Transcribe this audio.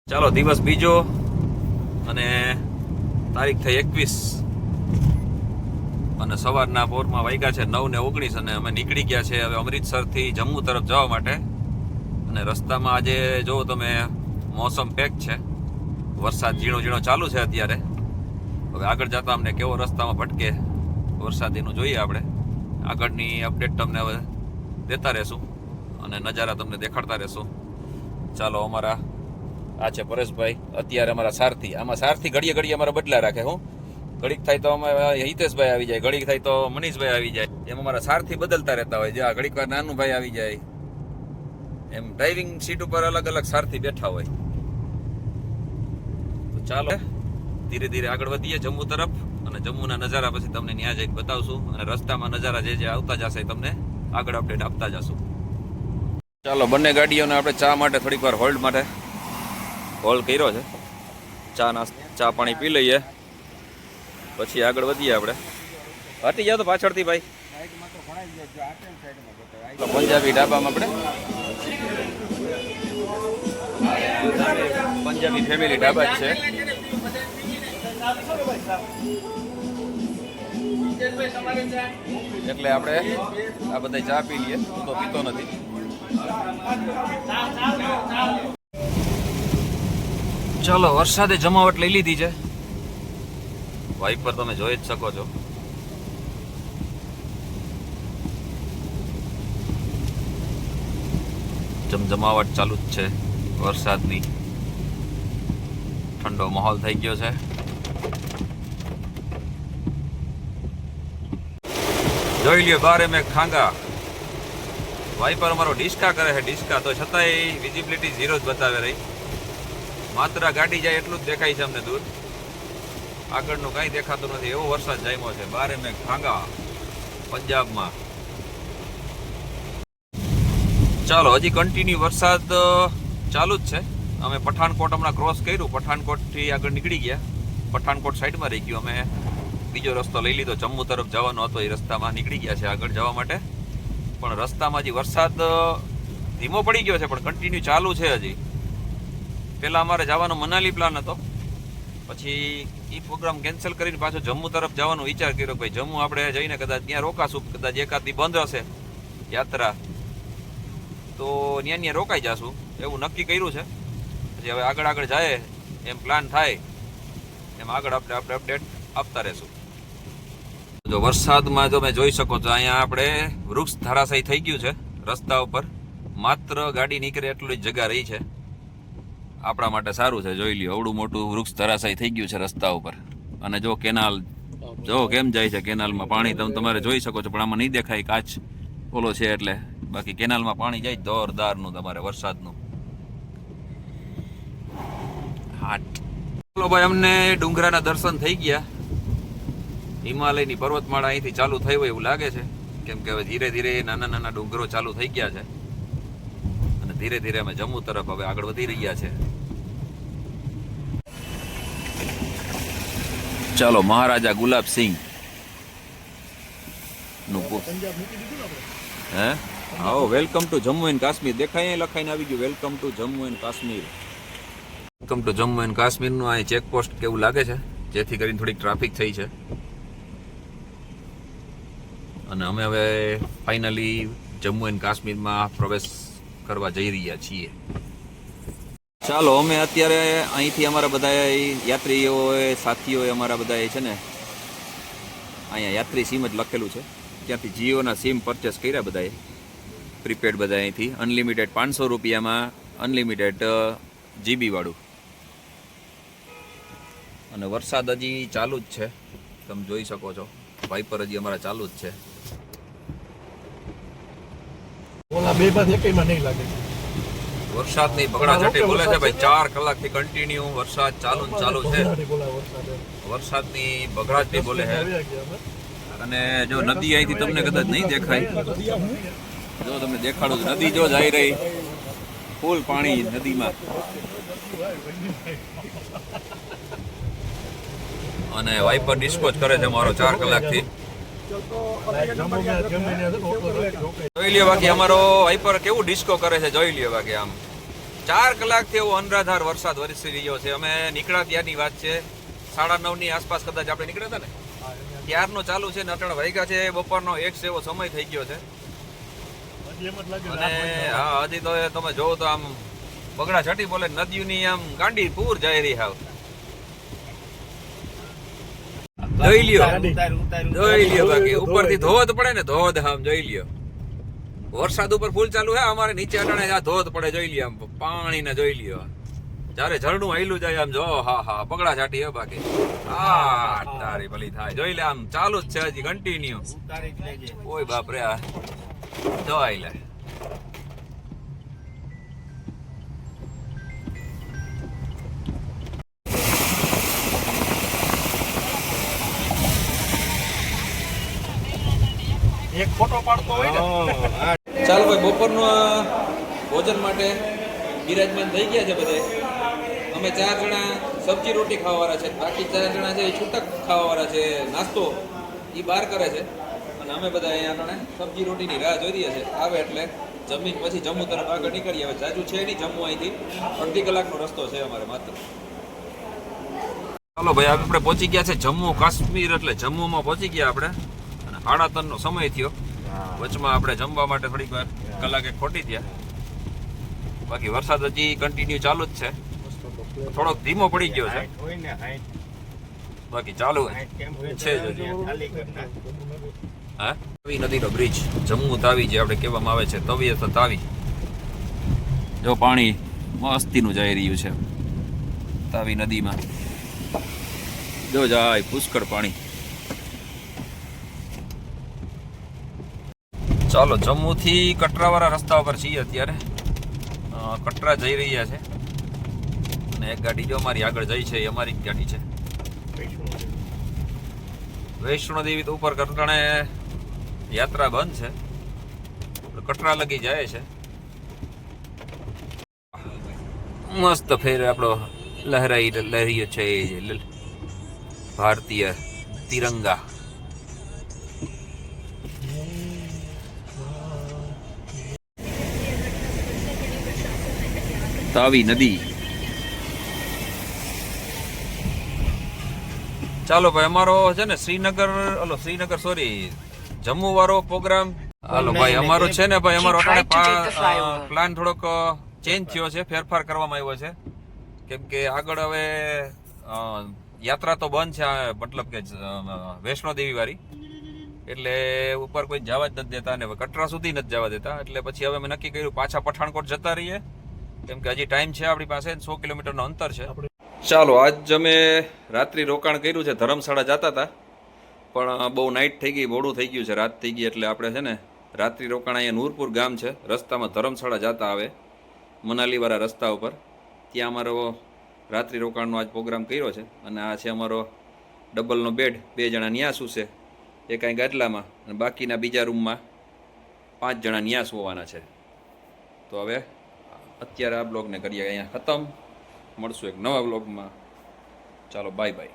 ચાલો દિવસ બીજો અને તારીખ થઈ 21 અને સવારના પોરમાં વાગ્યા છે 9:19 અને અમે નીકળી ગયા છે હવે અમૃતસરથી જમ્મુ તરફ જવા માટે. અને રસ્તામાં આજે જો તમે મોસમ પેક છે, વરસાદ ઝીણો ઝીણો ચાલુ છે અત્યારે. હવે આગળ જતા અમને કેવો રસ્તામાં ભટકે વરસાદીનું જોઈએ આપણે. આગળની અપડેટ તમને હવે દેતા રહેશું અને નજારા તમને દેખાડતા રહેશું. ચાલો, અમારા આ છે પરેશભાઈ, અત્યારે અમારા સારથી. આમાં સારથી ઘડીએ ઘડીએ અમારા બદલા રાખે. હું ઘડીક થાય તો અમે હિતેશભાઈ આવી જાય, ઘડીક થાય તો મનીષભાઈ આવી જાય, એમ અમારા સારથી બદલતા રહેતા હોય. જ્યાં ઘડીક વાર નાનુભાઈ આવી જાય, એમ ડ્રાઇવિંગ સીટ ઉપર અલગ અલગ સારથી બેઠા હોય. તો ચાલો ધીરે ધીરે આગળ વધીએ જમ્મુ તરફ અને જમ્મુના નજારા પછી તમને ત્યાં જઈને બતાવશું અને રસ્તામાં નજારા જે જે આવતા જશે તમને આગળ અપડેટ આપતા જશું. ચાલો, બંને ગાડીઓને આપણે ચા માટે થોડીક વાર હોલ્ડ માટે હોલ્ડ કર્યો છે. ચા પાણી પી લઈએ પછી આગળ વધીએ આપણે. હટી જાઓ તો પાછળથી ભાઈ. પંજાબી ઢાબામાં આપણે પંજાબી ફેમિલી ઢાબા જ છે. એટલે આપણે આ બધા ચા પી લઈએ. હું તો પીતો નથી. ચાલો, વરસાદે જમાવટ લઈ લીધી છે. વાઇપર તમે જોઈ જ શકો છો. જમજમાવટ ચાલુ જ છે વરસાદની. ઠંડો માહોલ થઈ ગયો છે. જોઈ લ્યો બારે મેં ખાંગા. વાઇપર અમારો ડિસ્કા કરે છે, ડિસ્કા, તો છતાંય વિઝિબિલિટી ઝીરો જ બતાવે રહી. માત્ર ગાડી જાય એટલું જ દેખાય છે અમને દૂર. આગળનું કાંઈ દેખાતું નથી. એવો વરસાદ જામ્યો છે બારે મેં ખાંગા પંજાબમાં. ચાલો, હજી કન્ટિન્યુ વરસાદ ચાલુ જ છે. અમે પઠાણકોટ હમણાં ક્રોસ કર્યું, પઠાણકોટથી આગળ નીકળી ગયા. પઠાણકોટ સાઈડમાં રહી ગયું. અમે બીજો રસ્તો લઈ લીધો, જમ્મુ તરફ જવાનો હતો. એ રસ્તામાં નીકળી ગયા છે આગળ જવા માટે. પણ રસ્તામાં હજી વરસાદ ધીમો પડી ગયો છે પણ કન્ટિન્યુ ચાલુ છે હજી. પહેલાં અમારે જવાનો મનાલી પ્લાન હતો, પછી એ પ્રોગ્રામ કેન્સલ કરીને પાછો જમ્મુ તરફ જવાનો વિચાર કર્યો. ભાઈ જમ્મુ આપણે જઈને કદાચ ત્યાં રોકાશું, કદાચ એકાદી બંધ હશે યાત્રા તો ત્યાં રોકાઈ જશું એવું નક્કી કર્યું છે. પછી હવે આગળ આગળ જાય એમ પ્લાન થાય એમ આગળ આપણે અપડેટ આપતા રહેશું. જો વરસાદમાં તમે જોઈ શકો છો અહીંયા આપણે વૃક્ષ ધરાશાયી થઈ ગયું છે રસ્તા ઉપર. માત્ર ગાડી નીકળે એટલું જ જગ્યા રહી છે. આપણા માટે સારું છે. જોઈ લ્યો, અવડું મોટું વૃક્ષ ધરાશાયી થઈ ગયું છે રસ્તા ઉપર. અને જો કેનાલ જો કેમ જાય છે. કેનાલમાં પાણી તમે તમારે જોઈ શકો છો પણ આમાં નહીં દેખાય, કાચ ઓલો છે એટલે. બાકી કેનાલમાં પાણી જાય જોરદારનું તમારે વરસાદનું. હાટ. ચલો ભાઈ, અમને ડુંગરાના દર્શન થઈ ગયા. હિમાલયની પર્વતમાળા અહીંથી ચાલુ થઈ હોય એવું લાગે છે, કેમ કે હવે ધીરે ધીરે નાના નાના ડુંગરો ચાલુ થઈ ગયા છે અને ધીરે ધીરે અમે જમ્મુ તરફ હવે આગળ વધી રહ્યા છે. ચાલો, મહારાજા ગુલાબસિંહ નું હે આવો. Welcome to Jammu and Kashmir દેખાય, લખાઈને આવી ગયું welcome to Jammu and Kashmir. Welcome to Jammu and કાશ્મીરનું અહીં ચેકપોસ્ટ કેવું લાગે છે, જેથી કરીને થોડીક ટ્રાફિક થઈ છે. અને અમે હવે ફાઇનલી જમ્મુ એન્ડ કાશ્મીરમાં પ્રવેશ કરવા જઈ રહ્યા છીએ. ચાલો, અમે અત્યારે અહીંથી અમારા બધા યાત્રીઓએ સાથીઓએ અમારા બધા છે ને અહીંયા યાત્રી સિમ જ લખેલું છે, ત્યાંથી જીઓના સિમ પરચેસ કર્યા બધાએ, પ્રીપેડ બધા અહીંથી. અનલિમિટેડ 500 રૂપિયામાં અનલિમિટેડ જીબી વાળું. અને વરસાદ હજી ચાલુ જ છે, તમે જોઈ શકો છો. વાઇપર હજી અમારા ચાલુ જ છે. વરસાદની બગડાચટી બોલે છે ભાઈ. 4 કલાકથી કન્ટિન્યુ વરસાદ ચાલુ છે. વરસાદની બગડાચટી બોલે છે. અને જો નદી અહીંથી તમને કદાચ નહીં દેખાય, જો તમને દેખાડું, નદી જો જઈ રહી, ફૂલ પાણી નદીમાં. અને વાઇપર ડિસ્પોઝ કરે છે મારો 4 કલાકથી. જોઈ લ્યો બાકી અમારો વાઇપર કેવું ડિસ્કો કરે છે, જોઈ લ્યો બાકી આમ 4 કલાકથી એવો અનરાધાર વરસાદ વરસી રહ્યો છે. અમે નીકળ્યા ત્યારની વાત છે, 9:30ની આસપાસ કદાચ આપણે નીકળ્યા હતા ને, ત્યારનો ચાલુ છે ને અટાણે વાગ્યા છે બપોરનો 1 જેવો સમય થઈ ગયો છે. અને હા, હજી તો તમે જોવો તો આમ બગડા છાટી બોલે નદીઓની આમ ગાંડી પૂર જઈ રહી હાવ. જોઈ લ્યો બાકી ઉપરથી ધોધ પડે ને, ધોધ આમ જોઈ લ્યો. વરસાદ ઉપર ફૂલ ચાલુ હે, અમારે નીચે અટાણે આ ધોધ પડે જોઈ લ્યો, આમ પાણી ને જોઈ લ્યો. જયારે ઝરણું આયલું જાય આમ જો, હા હા બગડા છાટી હે બાકી. હા તારી ભલી થાય, જોઈ લે આમ ચાલુ જ છે હજી કન્ટિન્યુ. ઓય બાપ રે, આ જોઈ લે. એક ફોટો પાડતો હોય ને. ચાલો ભાઈ, બપોરનું ભોજન માટે બિરાજમાન થઈ ગયા છે બધે. અમે 4 જણા સબ્જી રોટી ખાવાવાળા છે, બાકી 4 જણા છે એ છૂટક ખાવાવાળા છે. નાસ્તો એ બહાર કરે છે અને અમે બધા અહીંયા આપણે સબ્જી રોટીની રાહ જોઈ રહ્યા છે. આવે એટલે જમીન પછી જમ્મુ તરફ આગળ નીકળીએ. હવે જાજુ છે નહીં જમ્મુ, અહીંથી 1.5 કલાકનો રસ્તો છે અમારે માત્ર. ચાલો ભાઈ, આપણે પહોંચી ગયા છે જમ્મુ કાશ્મીર, એટલે જમ્મુમાં પહોંચી ગયા આપણે. અને 3:30નો સમય થયો. વચમાં આપણે જમવા માટે થોડીક વાર કલાકે ખોટી થયા. બાકી વરસાદ હજી કન્ટિન્યુ ચાલુ જ છે, થોડોક ધીમો પડી ગયો છે, બાકી ચાલુ છે જ હજી. હા, તવી નદીનો બ્રિજ, જમ્મુ તાવી જે આપણે કહેવામાં આવે છે, તવી અથવા તાવી. જો પાણી મસ્તીનું જઈ રહ્યું છે તાવી નદીમાં, જો જાય પુષ્કળ પાણી. ચાલો, જમ્મુથી કટરાવાળા રસ્તા ઉપર છીએ અત્યારે. કટરા જઈ રહ્યા છે અને એક ગાડી જો અમારી આગળ જઈ છે, એ અમારી જ ગાડી છે. વૈષ્ણોદેવી તો ઉપર કટરાણે યાત્રા બંધ છે, કટરા લગી જાય છે. મસ્ત ફેર આપણો લહેરાયો છે ભારતીય તિરંગા. તાવી નદી. ચાલો ભાઈ, અમારો છે ને શ્રીનગર સોરી જમ્મુ વાળો પ્રોગ્રામ. હાલો ભાઈ, અમારો છે ને ભાઈ, અમારો પ્લાન થોડોક ચેન્જ થયો છે, ફેરફાર કરવામાં આવ્યો છે. કેમ કે આગળ હવે યાત્રા તો બંધ છે, મતલબ કે વૈષ્ણોદેવી વાળી, એટલે ઉપર કોઈ જવા જ નથી દેતા અને કટરા સુધી નથી જવા દેતા. એટલે પછી હવે અમે નક્કી કર્યું પાછા પઠાણકોટ જતા રહીએ, કેમ કે હજી ટાઈમ છે આપણી પાસે, 100 કિલોમીટરનો અંતર છે. ચાલો, આજ અમે રાત્રિ રોકાણ કર્યું છે, ધર્મશાળા જતા હતા પણ બહુ નાઇટ થઈ ગઈ, મોડું થઈ ગયું છે, રાત થઈ ગઈ. એટલે આપણે છે ને રાત્રિ રોકાણ અહીંયા નૂરપુર ગામ છે, રસ્તામાં ધર્મશાળા જતા આવે મનાલીવાળા રસ્તા ઉપર, ત્યાં અમારો રાત્રિ રોકાણનો આજ પ્રોગ્રામ કર્યો છે. અને આ છે અમારો ડબલનો બેડ, 2 જણા ન્યા સૂશે, એક અહીં ગાદલામાં, અને બાકીના બીજા રૂમમાં 5 જણા ન્યા સુવાના છે. તો હવે અત્યારે આ બ્લોગને કરીએ અહીંયા ખતમ. મળશું એક નવા બ્લોગમાં. ચાલો, બાય બાય.